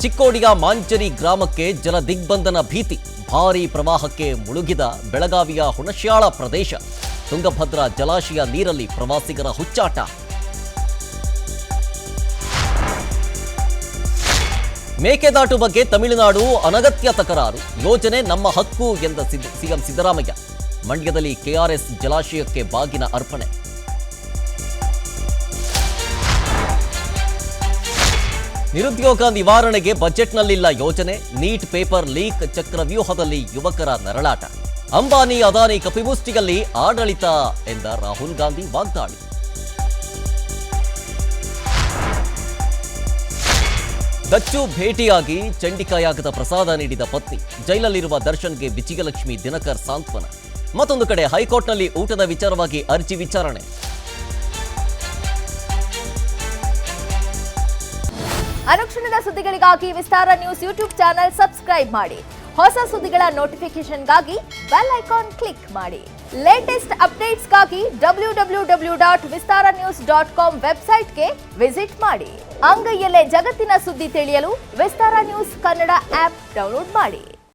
ಚಿಕ್ಕೋಡಿಯ ಮಾಂಜರಿ ಗ್ರಾಮಕ್ಕೆ ಜಲ ದಿಗ್ಬಂಧನ ಭೀತಿ. ಭಾರೀ ಪ್ರವಾಹಕ್ಕೆ ಮುಳುಗಿದ ಬೆಳಗಾವಿಯ ಹುಣಶ್ಯಾಳ ಪ್ರದೇಶ. ತುಂಗಭದ್ರಾ ಜಲಾಶಯ ನೀರಲ್ಲಿ ಪ್ರವಾಸಿಗರ ಹುಚ್ಚಾಟ. ಮೇಕೆದಾಟು ಬಗ್ಗೆ ತಮಿಳುನಾಡು ಅನಗತ್ಯ ತಕರಾರು. ಯೋಜನೆ ನಮ್ಮ ಹಕ್ಕು ಎಂದ ಸಿಎಂ ಸಿದ್ದರಾಮಯ್ಯ. ಮಂಡ್ಯದಲ್ಲಿ ಕೆಆರ್ಎಸ್ ಜಲಾಶಯಕ್ಕೆ ಬಾಗಿನ ಅರ್ಪಣೆ. ನಿರುದ್ಯೋಗ ನಿವಾರಣೆಗೆ ಬಜೆಟ್ನಲ್ಲಿಲ್ಲ ಯೋಜನೆ. ನೀಟ್ ಪೇಪರ್ ಲೀಕ್ ಚಕ್ರವ್ಯೂಹದಲ್ಲಿ ಯುವಕರ ನರಳಾಟ. ಅಂಬಾನಿ ಅದಾನಿ ಕಪಿಮುಷ್ಟಿಯಲ್ಲಿ ಆಡಳಿತ ಎಂದ ರಾಹುಲ್ ಗಾಂಧಿ ವಾಗ್ದಾಳಿ. ದಚ್ಚು ಭೇಟಿಯಾಗಿ ಚಂಡಿಕಾಯಾಗದ ಪ್ರಸಾದ ನೀಡಿದ ಪತ್ನಿ. ಜೈಲಲ್ಲಿರುವ ದರ್ಶನ್ಗೆ ವಿಜಯಲಕ್ಷ್ಮಿ ದಿನಕರ್ ಸಾಂತ್ವನ. ಮತ್ತೊಂದು ಕಡೆ ಹೈಕೋರ್ಟ್ನಲ್ಲಿ ಊಟದ ವಿಚಾರವಾಗಿ ಅರ್ಜಿ ವಿಚಾರಣೆ. ಅನುಕ್ಷಣದ ಸುದ್ದಿಗಳಿಗಾಗಿ ವಿಸ್ತಾರ ನ್ಯೂಸ್ ಯೂಟ್ಯೂಬ್ ಚಾನೆಲ್ ಸಬ್ಸ್ಕ್ರೈಬ್ ಮಾಡಿ. ಹೊಸ ಸುದ್ದಿಗಳ ನೋಟಿಫಿಕೇಶನ್ಗಾಗಿ ಬೆಲ್ ಐಕಾನ್ ಕ್ಲಿಕ್ ಮಾಡಿ. ಲೇಟೆಸ್ಟ್ ಅಪ್ಡೇಟ್ಸ್ಗಾಗಿ www.vistaranews.com ವೆಬ್ಸೈಟ್ಗೆ ವಿಸಿಟ್ ಮಾಡಿ. ಅಂಗೈಯಲ್ಲೇ ಜಗತ್ತಿನ ಸುದ್ದಿ ತಿಳಿಯಲು ವಿಸ್ತಾರ ನ್ಯೂಸ್ ಕನ್ನಡ ಆಪ್ ಡೌನ್ಲೋಡ್ ಮಾಡಿ.